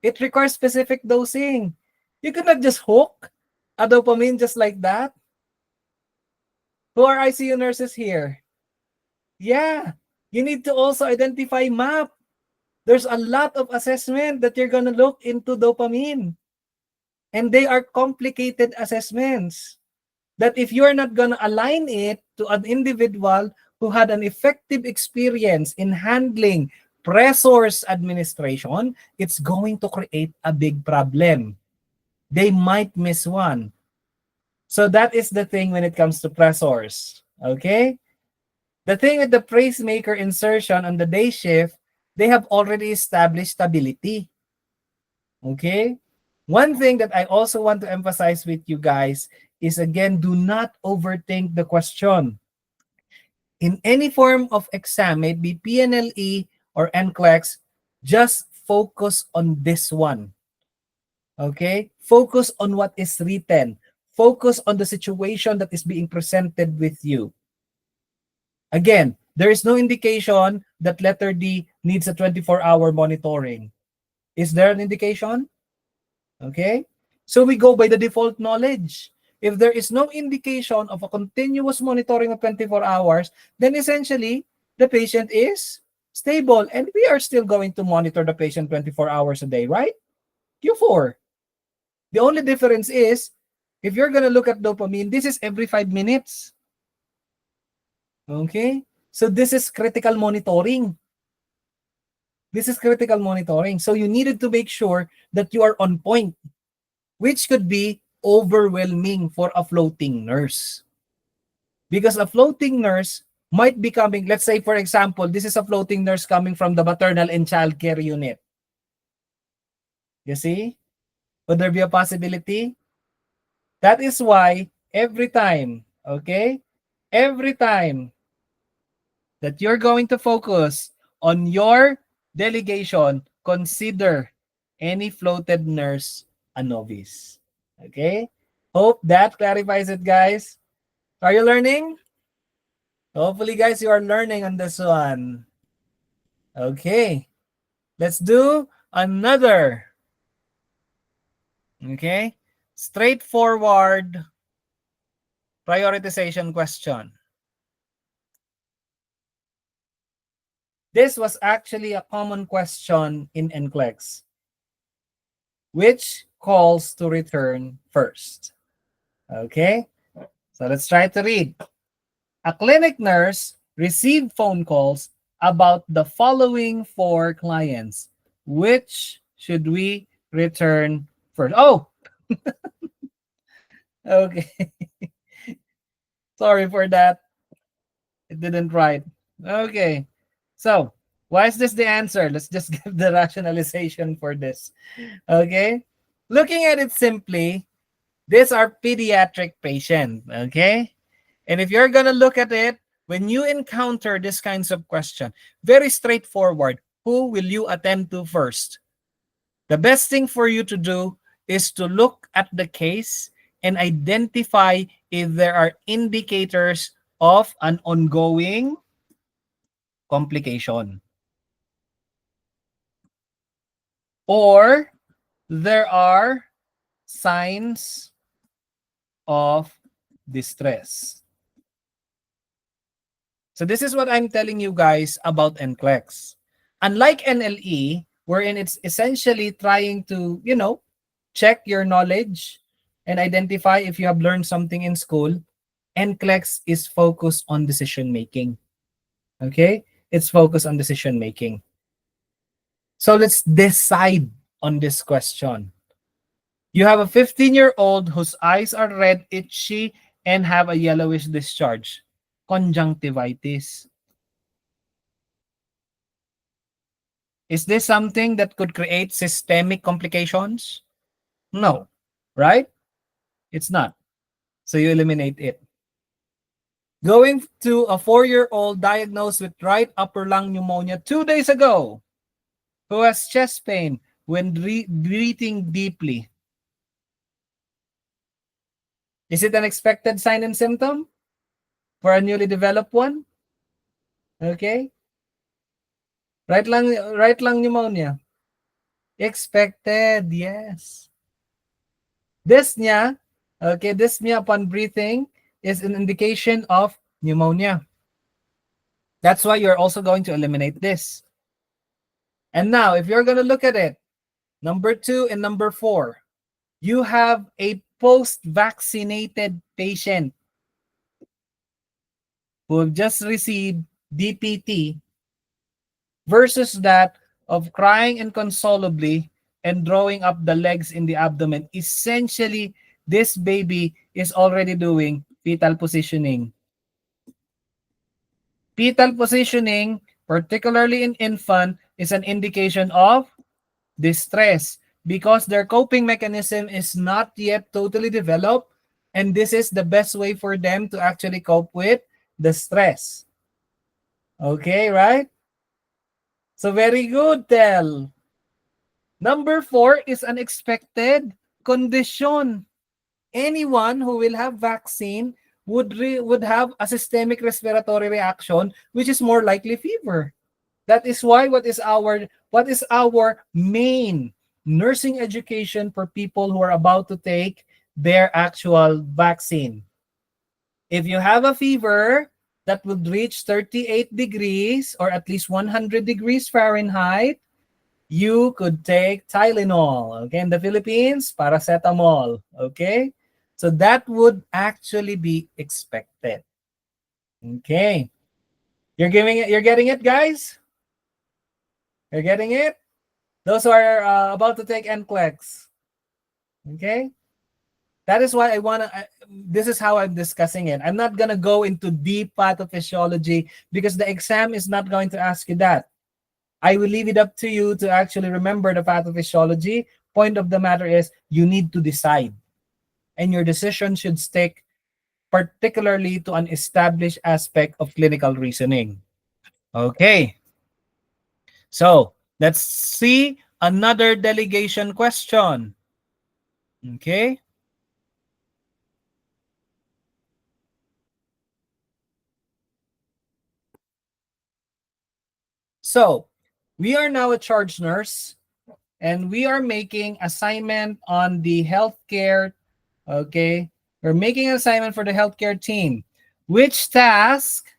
It requires specific dosing. You cannot just hook a dopamine just like that. Who are ICU nurses here? Yeah, you need to also identify MAP. There's a lot of assessment that you're going to look into dopamine. And they are complicated assessments that if you're not going to align it to an individual who had an effective experience in handling pressors administration, it's going to create a big problem. They might miss one. So that is the thing when it comes to pressors. Okay? The thing with the pacemaker insertion on the day shift, they have already established stability. Okay? One thing that I also want to emphasize with you guys is, again, do not overthink the question. In any form of exam, may it be PNLE or NCLEX, just focus on this one. Okay? Focus on what is written. Focus on the situation that is being presented with you. Again, there is no indication that letter D needs a 24-hour monitoring. Is there an indication? Okay? So we go by the default knowledge. If there is no indication of a continuous monitoring of 24 hours, then essentially the patient is stable and we are still going to monitor the patient 24 hours a day, right? Q4. The only difference is if you're going to look at dopamine, this is every 5 minutes. Okay? So this is critical monitoring. This is critical monitoring. So you needed to make sure that you are on point, which could be overwhelming for a floating nurse. Because a floating nurse might be coming, let's say, for example, this is a floating nurse coming from the maternal and child care unit. You see? Would there be a possibility? That is why every time, okay, every time that you're going to focus on your delegation, consider any floated nurse a novice. Okay? Hope that clarifies it, guys. Are you learning? Hopefully, guys, you are learning on this one. Okay. Let's do another. Okay? Straightforward prioritization question. This was actually a common question in NCLEX. Which calls to return first? Okay? So let's try to read. A clinic nurse received phone calls about the following 4 clients. Which should we return first? Oh, okay. Sorry for that. It didn't write. Okay. So, why is this the answer? Let's just give the rationalization for this. Okay. Looking at it simply, these are pediatric patients. Okay. And if you're going to look at it, when you encounter this kinds of question, very straightforward, who will you attend to first? The best thing for you to do is to look at the case and identify if there are indicators of an ongoing complication or there are signs of distress. So this is what I'm telling you guys about NCLEX. Unlike NLE, wherein it's essentially trying to, check your knowledge and identify if you have learned something in school, NCLEX is focused on decision making. Okay? It's focused on decision making. So let's decide on this question. You have a 15-year-old whose eyes are red, itchy, and have a yellowish discharge. Conjunctivitis. Is this something that could create systemic complications? No, right? It's not. So you eliminate it. Going to a 4-year-old diagnosed with right upper lung pneumonia 2 days ago, who has chest pain when breathing deeply. Is it an expected sign and symptom for a newly developed one? Okay. Right lung pneumonia. Expected, yes. Dyspnea, okay, dyspnea upon breathing is an indication of pneumonia. That's why you're also going to eliminate this. And now, if you're going to look at it, number 2 and number 4, you have a post-vaccinated patient who have just received DPT versus that of crying inconsolably and drawing up the legs in the abdomen. Essentially, this baby is already doing fetal positioning. Fetal positioning, particularly in infant, is an indication of distress because their coping mechanism is not yet totally developed, and this is the best way for them to actually cope with the stress. Okay, right? So very good, Tel. Number 4 is unexpected condition. Anyone who will have vaccine would have a systemic respiratory reaction, which is more likely fever. That is why what is our main nursing education for people who are about to take their actual vaccine. If you have a fever that would reach 38 degrees or at least 100 degrees Fahrenheit, you could take Tylenol. Okay, in the Philippines, paracetamol. Okay, so that would actually be expected. Okay, you're getting it, guys. You're getting it. Those who are about to take NCLEX. Okay, that is why this is how I'm discussing it. I'm not gonna go into deep pathophysiology because the exam is not going to ask you that. I will leave it up to you to actually remember the pathophysiology. Point of the matter is you need to decide. And your decision should stick particularly to an established aspect of clinical reasoning. Okay. So let's see another delegation question. Okay. So we are now a charge nurse and we are making assignment on the healthcare. Okay, we're making an assignment for the healthcare team. Which task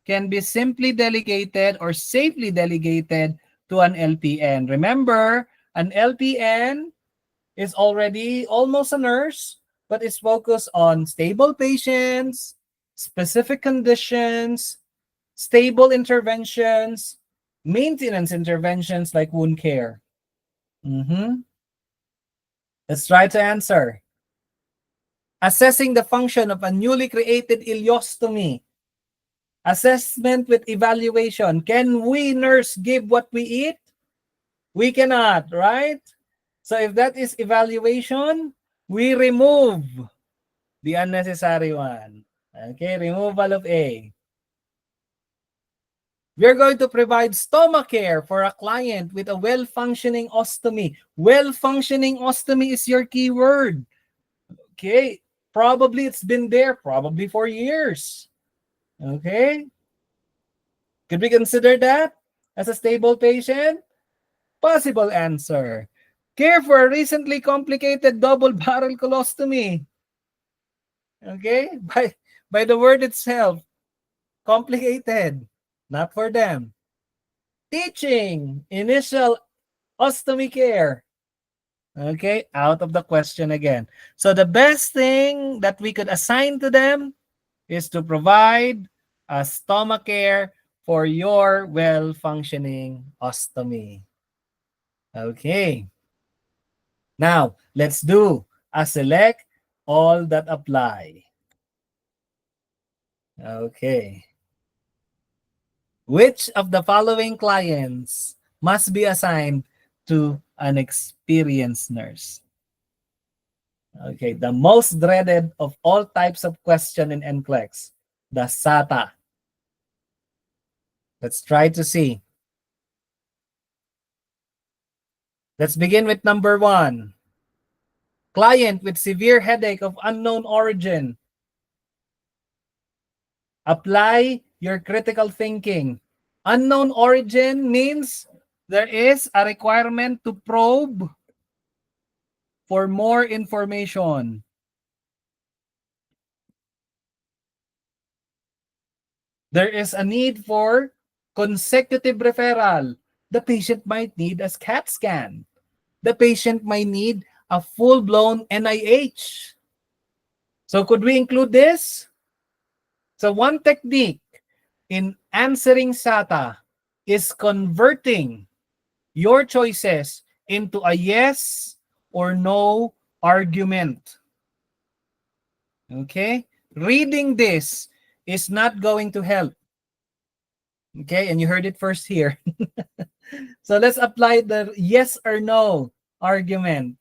can be simply delegated or safely delegated to an LPN? Remember, an LPN is already almost a nurse, but it's focused on stable patients, specific conditions, stable interventions, maintenance interventions like wound care. Let's try to answer. Assessing the function of a newly created ileostomy. Assessment with evaluation. Can we nurse give what we eat? We cannot, right? So if that is evaluation, we remove the unnecessary one. Okay, removal of A. We're going to provide stomach care for a client with a well-functioning ostomy. Well-functioning ostomy is your keyword. Okay, probably it's been there probably for years. Okay, could we consider that as a stable patient? Possible answer. Care for a recently complicated double barrel colostomy. Okay, by the word itself, Complicated. Not for them. Teaching. Initial ostomy care. Okay, out of the question again. So the best thing that we could assign to them is to provide a stomach care for your well-functioning ostomy. Okay. Now, let's do a select all that apply. Okay. Which of the following clients must be assigned to an experienced nurse? Okay, the most dreaded of all types of question in NCLEX, the SATA. Let's try to see. Let's begin with number 1. Client with severe headache of unknown origin. Apply your critical thinking. Unknown origin means there is a requirement to probe for more information. There is a need for consecutive referral. The patient might need a CAT scan. The patient might need a full-blown NIH. So could we include this? So one technique in answering SATA is converting your choices into a yes or no argument. Okay? Reading this is not going to help. Okay? And you heard it first here. So let's apply the yes or no argument.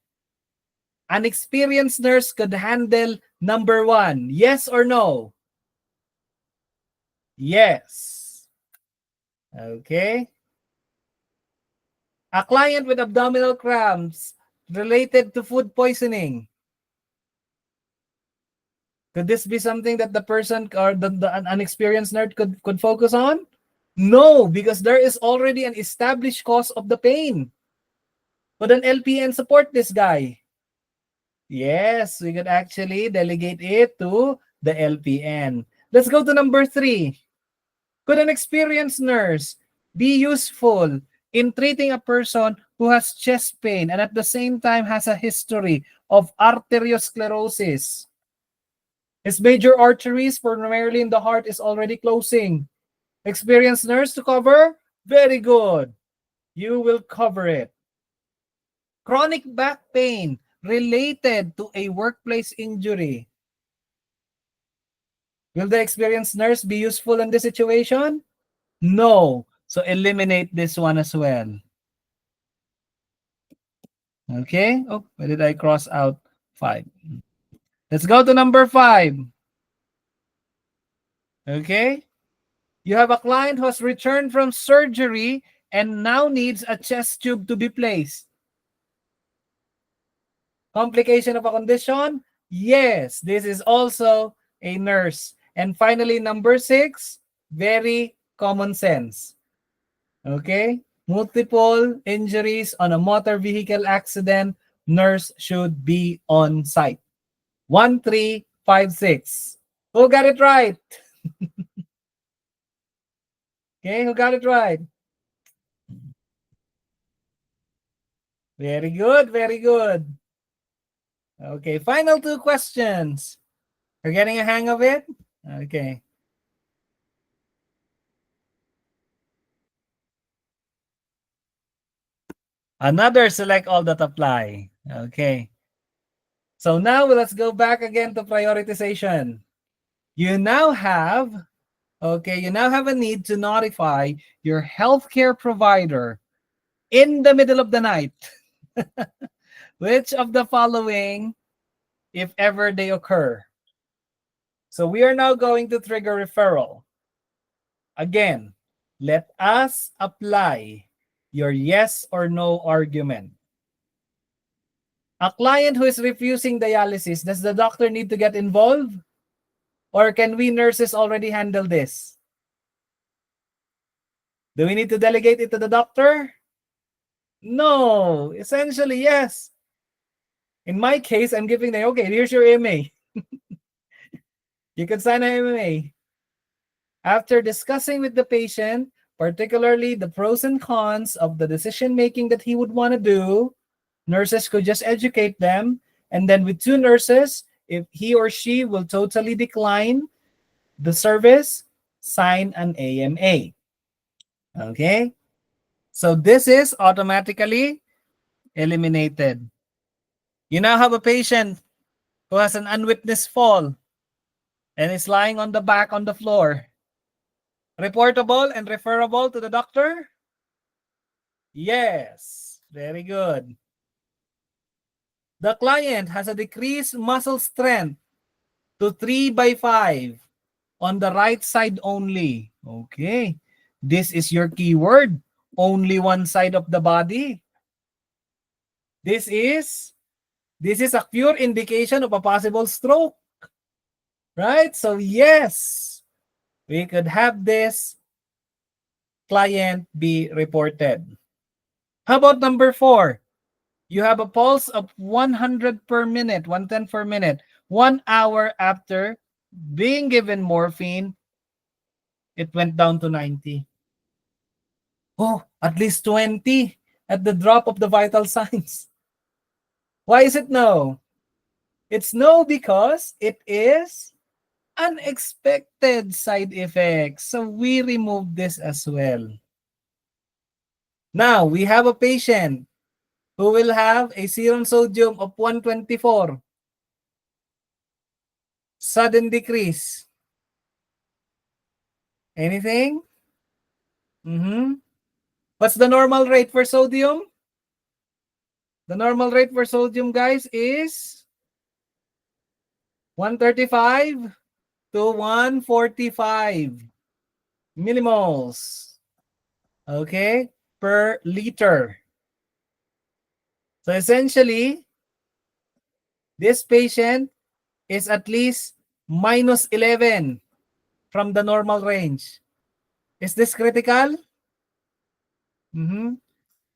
An experienced nurse could handle number 1. Yes or no? Yes. Okay. A client with abdominal cramps related to food poisoning. Could this be something that the person or an unexperienced nurse could focus on? No, because there is already an established cause of the pain. Would an LPN support this guy? Yes, we could actually delegate it to the LPN. Let's go to number 3. Could an experienced nurse be useful in treating a person who has chest pain and at the same time has a history of arteriosclerosis? His major arteries, primarily in the heart, is already closing. Experienced nurse to cover? Very good. You will cover it. Chronic back pain related to a workplace injury. Will the experienced nurse be useful in this situation? No. So eliminate this one as well. Okay. Oh, where did I cross out 5? Let's go to number 5. Okay. You have a client who has returned from surgery and now needs a chest tube to be placed. Complication of a condition? Yes, this is also a nurse. And finally, number 6, very common sense. Okay? Multiple injuries on a motor vehicle accident, nurse should be on site. 1, 3, 5, 6. Who got it right? Okay, who got it right? Very good, very good. Okay, final 2 questions. You're getting a hang of it? Okay. Another select all that apply. Okay. So now let's go back again to prioritization. You now have a need to notify your healthcare provider in the middle of the night. Which of the following, if ever they occur? So we are now going to trigger referral. Again, let us apply your yes or no argument. A client who is refusing dialysis, does the doctor need to get involved? Or can we nurses already handle this? Do we need to delegate it to the doctor? No, essentially, yes. In my case, I'm giving them, okay, here's your MA. You can sign an MA. After discussing with the patient, particularly the pros and cons of the decision making that he would want to do, nurses could just educate them. And then with two nurses, if he or she will totally decline the service, sign an AMA. Okay? So this is automatically eliminated. You now have a patient who has an unwitnessed fall and is lying on the back on the floor. Reportable and referable to the doctor? Yes. Very good. The client has a decreased muscle strength to 3/5 on the right side only. Okay. This is your keyword. Only one side of the body. This is a pure indication of a possible stroke. Right? So yes, we could have this client be reported. How about number 4? You have a pulse of 100 per minute, 110 per minute. 1 hour after being given morphine, it went down to 90. Oh, at least 20 at the drop of the vital signs. Why is it no? It's no because it is unexpected side effects. So we remove this as well. Now, we have a patient who will have a serum sodium of 124. Sudden decrease. Anything? What's the normal rate for sodium? The normal rate for sodium, guys, is 135 to 145 millimoles, okay, per liter. So essentially, this patient is at least minus 11 from the normal range. Is this critical?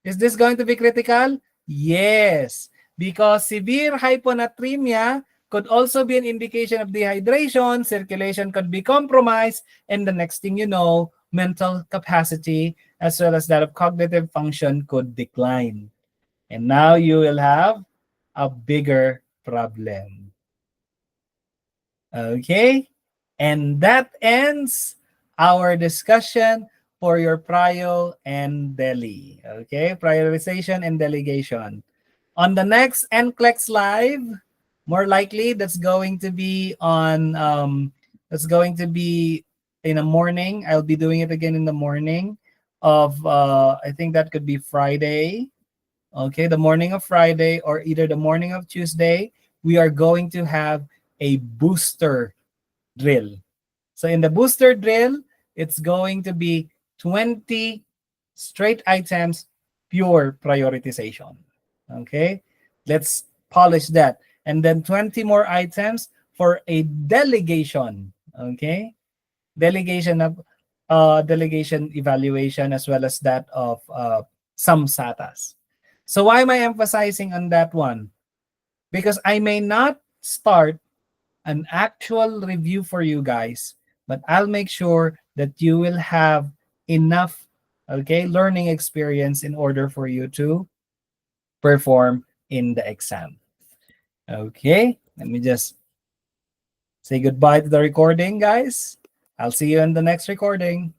Is this going to be critical? Yes, because severe hyponatremia could also be an indication of dehydration, circulation could be compromised, and the next thing you know, mental capacity as well as that of cognitive function could decline. And now you will have a bigger problem. Okay? And that ends our discussion for your prio and deli. Okay? Prioritization and delegation. On the next NCLEX Live, more likely that's going to be on in the morning. I'll be doing it again in the morning of I think that could be Friday. Okay, the morning of Friday or either the morning of Tuesday, we are going to have a booster drill. So in the booster drill, it's going to be 20 straight items, pure prioritization. Okay, let's polish that. And then 20 more items for a delegation. Okay, delegation evaluation as well as that of some SATAs. So why am I emphasizing on that one? Because I may not start an actual review for you guys, but I'll make sure that you will have enough, okay, learning experience in order for you to perform in the exam. Okay, let me just say goodbye to the recording, guys. I'll see you in the next recording.